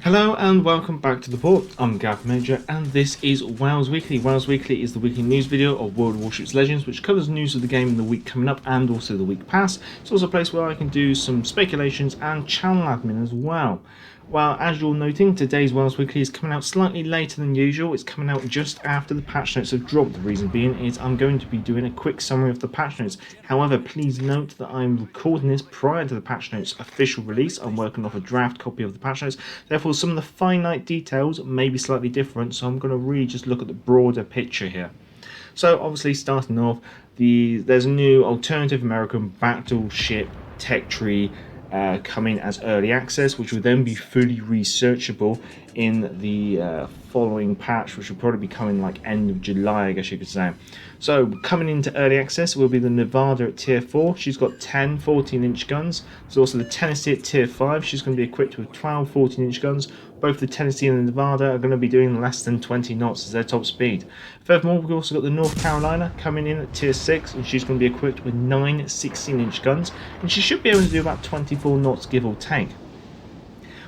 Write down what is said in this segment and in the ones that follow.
Hello and welcome back to the port. I'm Gav Major and this is WoWs Weekly. WoWs Weekly is the weekly news video of World of Warships Legends, which covers news of the game in the week coming up and also the week past. It's also a place where I can do some speculations and channel admin as well. Well, as you're noting, today's WoWs Weekly is coming out slightly later than usual. It's coming out just after the patch notes have dropped. The reason being is I'm going to be doing a quick summary of the patch notes. However, please note that I'm recording this prior to the patch notes official release. I'm working off a draft copy of the patch notes. Therefore, some of the finite details may be slightly different, so I'm going to really just look at the broader picture here. So, obviously, starting off, there's a new alternative American battleship tech tree coming as early access, which will then be fully researchable in the following patch, which will probably be coming like end of July, I guess you could say. So coming into early access will be the Nevada at tier 4. She's got 10 14-inch guns. There's also the Tennessee at tier 5. She's going to be equipped with 12 14-inch guns. Both the Tennessee and the Nevada are going to be doing less than 20 knots as their top speed. Furthermore, we've also got the North Carolina coming in at tier 6, and she's going to be equipped with 9 16-inch guns, and she should be able to do about 24 knots give or take.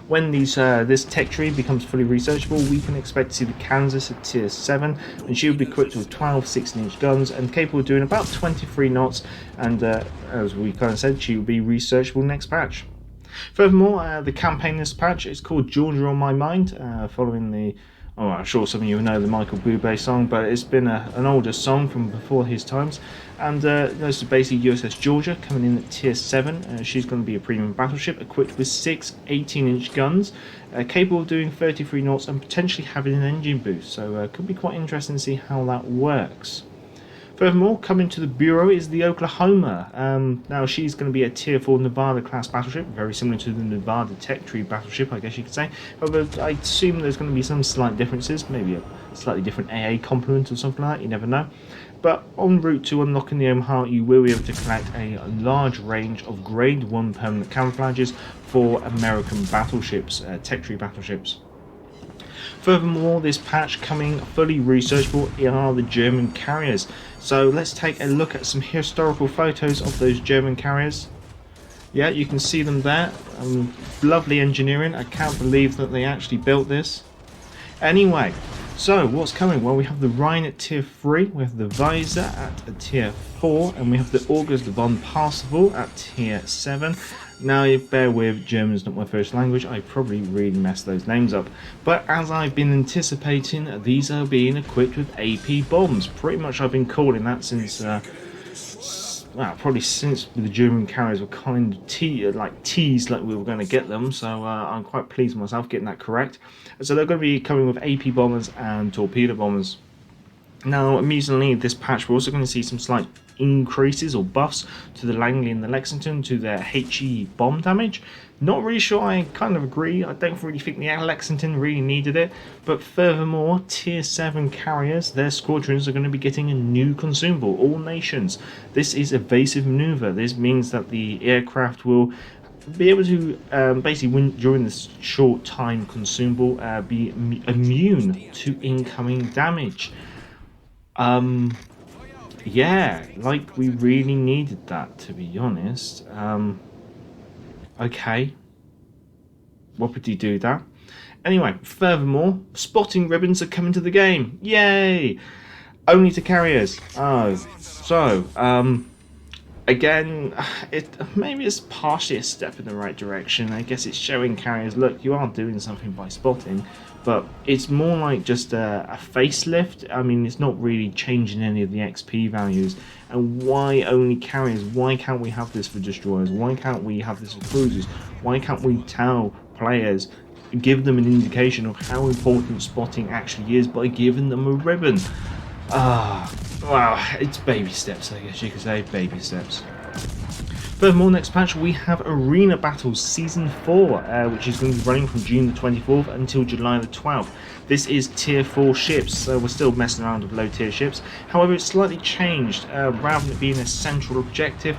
When this tech tree becomes fully researchable, we can expect to see the Kansas at tier 7, and she will be equipped with 12 16-inch guns and capable of doing about 23 knots, and as we kind of said, she will be researchable next patch. Furthermore, the campaign this patch is called Georgia on My Mind, following the, I'm sure some of you know the Michael Bublé song, but it's been an older song from before his times. And this is basically USS Georgia coming in at tier 7. She's going to be a premium battleship equipped with 6 18-inch guns, capable of doing 33 knots and potentially having an engine boost. So it could be quite interesting to see how that works. Furthermore, coming to the Bureau is the Oklahoma. Now she's going to be a tier 4 Nevada class battleship, very similar to the Nevada Tech Tree battleship, I guess you could say. However, I assume there's going to be some slight differences, maybe a slightly different AA complement or something like that, you never know. But en route to unlocking the Omaha, you will be able to collect a large range of grade 1 permanent camouflages for American battleships, Tech Tree battleships. Furthermore, this patch coming fully researchable are the German carriers. So let's take a look at some historical photos of those German carriers. Yeah, you can see them there. Lovely engineering. I can't believe that they actually built this. Anyway, so what's coming? Well, we have the Rhine at tier 3, we have the Weiser at a tier 4, and we have the August von Parseval at tier 7. Now, you bear with, German's not my first language, I probably really messed those names up. But as I've been anticipating, these are being equipped with AP bombs. Pretty much I've been calling that since, probably since the German carriers were kind of teased like we were going to get them. So I'm quite pleased with myself getting that correct. So they're going to be coming with AP bombers and torpedo bombers. Now, amusingly, this patch we're also going to see some slight increases or buffs to the Langley and the Lexington to their HE bomb damage. Not really sure, I kind of agree. I don't really think the Lexington really needed it. But furthermore, tier 7 carriers, their squadrons are going to be getting a new consumable, all nations. This is evasive maneuver. This means that the aircraft will be able to basically, during this short time consumable, be immune to incoming damage. Yeah, like we really needed that, to be honest. Okay. What would you do that? Anyway, furthermore, spotting ribbons are coming to the game. Yay! Only to carriers. Oh, so, again, maybe it's partially a step in the right direction. I guess it's showing carriers, look, you are doing something by spotting, but it's more like just a facelift. I mean, it's not really changing any of the XP values. And why only carriers? Why can't we have this for destroyers? Why can't we have this for cruisers? Why can't we tell players, give them an indication of how important spotting actually is by giving them a ribbon? Wow, it's baby steps, I guess you could say, baby steps. Furthermore, next patch we have Arena Battles Season 4, which is going to be running from June the 24th until July the 12th. This is tier 4 ships, so we're still messing around with low tier ships. However, it's slightly changed. Rather than it being a central objective,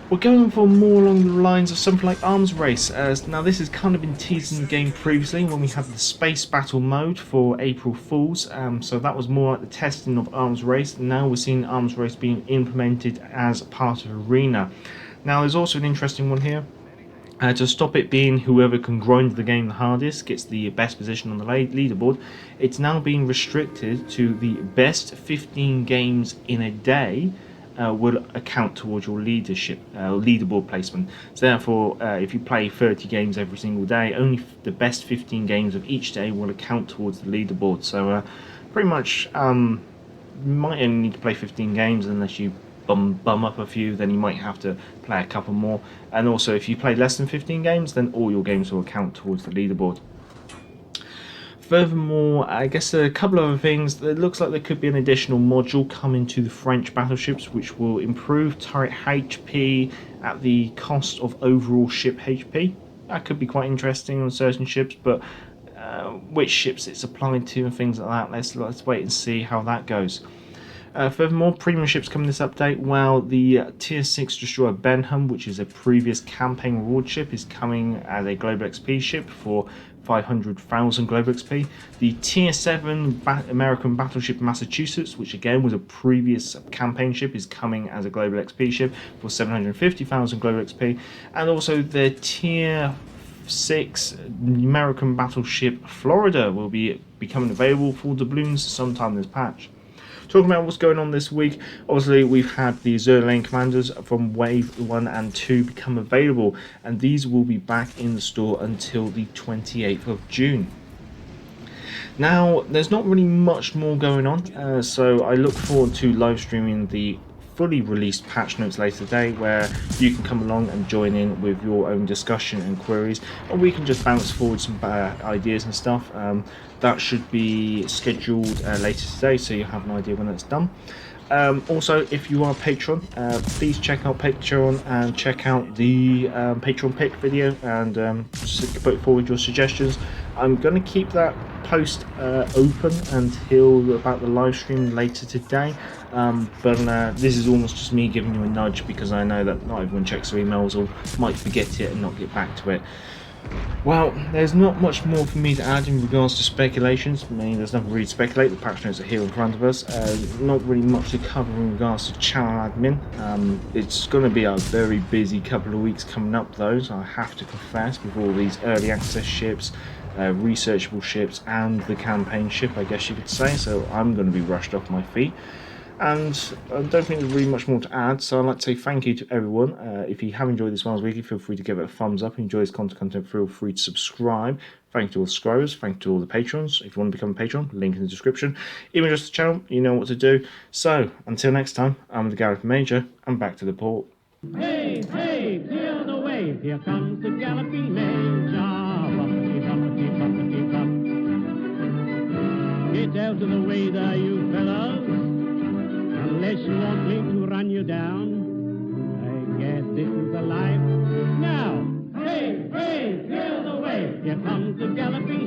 we're going for more along the lines of something like Arms Race. Now this has kind of been teased in the game previously when we had the Space Battle mode for April Fools, so that was more like the testing of Arms Race. Now we're seeing Arms Race being implemented as part of Arena. Now there's also an interesting one here. To stop it being whoever can grind the game the hardest gets the best position on the leaderboard, it's now being restricted to the best 15 games in a day will account towards your leaderboard placement. So therefore, if you play 30 games every single day, only the best 15 games of each day will account towards the leaderboard. So pretty much, you might only need to play 15 games unless you bum up a few, then you might have to play a couple more. And also, if you play less than 15 games, then all your games will count towards the leaderboard. Furthermore, I guess a couple of other things. It looks like there could be an additional module coming to the French battleships, which will improve turret HP at the cost of overall ship HP. That could be quite interesting on certain ships, but which ships it's applied to and things like that, let's wait and see how that goes. Furthermore, premium ships come in this update. While the Tier 6 destroyer Benham, which is a previous campaign reward ship, is coming as a global XP ship for 500,000 global XP. The Tier 7 American battleship Massachusetts, which again was a previous campaign ship, is coming as a global XP ship for 750,000 global XP. And also the Tier 6 American battleship Florida will be becoming available for doubloons sometime this patch. Talking about what's going on this week, obviously we've had the Azure Lane Commanders from Wave 1 and 2 become available, and these will be back in the store until the 28th of June. Now, there's not really much more going on, so I look forward to live streaming the fully released patch notes later today, where you can come along and join in with your own discussion and queries, or we can just bounce forward some ideas and stuff. That should be scheduled later today, so you have an idea when that's done. Also, if you are a patron, please check out Patreon and check out the Patreon pick video and put forward your suggestions. I'm going to keep that post open until about the live stream later today, but this is almost just me giving you a nudge, because I know that not everyone checks their emails or might forget it and not get back to it. Well, there's not much more for me to add in regards to speculations. I mean, there's nothing really to speculate. The patch notes are here in front of us. Not really much to cover in regards to channel admin. It's going to be a very busy couple of weeks coming up, though, so I have to confess, with all these early access ships, researchable ships, and the campaign ship, I guess you could say. So I'm going to be rushed off my feet. And I don't think there's really much more to add, so I'd like to say thank you to everyone. If you have enjoyed this Wales Weekly, feel free to give it a thumbs up. If you enjoy this content, feel free to subscribe. Thank you to all the subscribers, thank you to all the patrons. If you want to become a patron, link in the description. Even just the channel, you know what to do. So, until next time, I'm the Gareth Major, and back to the port. Hey, hey, clear the way, here comes the galloping Major. Bumpity, bumpity, bumpity, bump. Get out of the way there, you fellows, unless you want me to run you down. I guess this is the life. Now, hey, hey, clear the way, here comes the galloping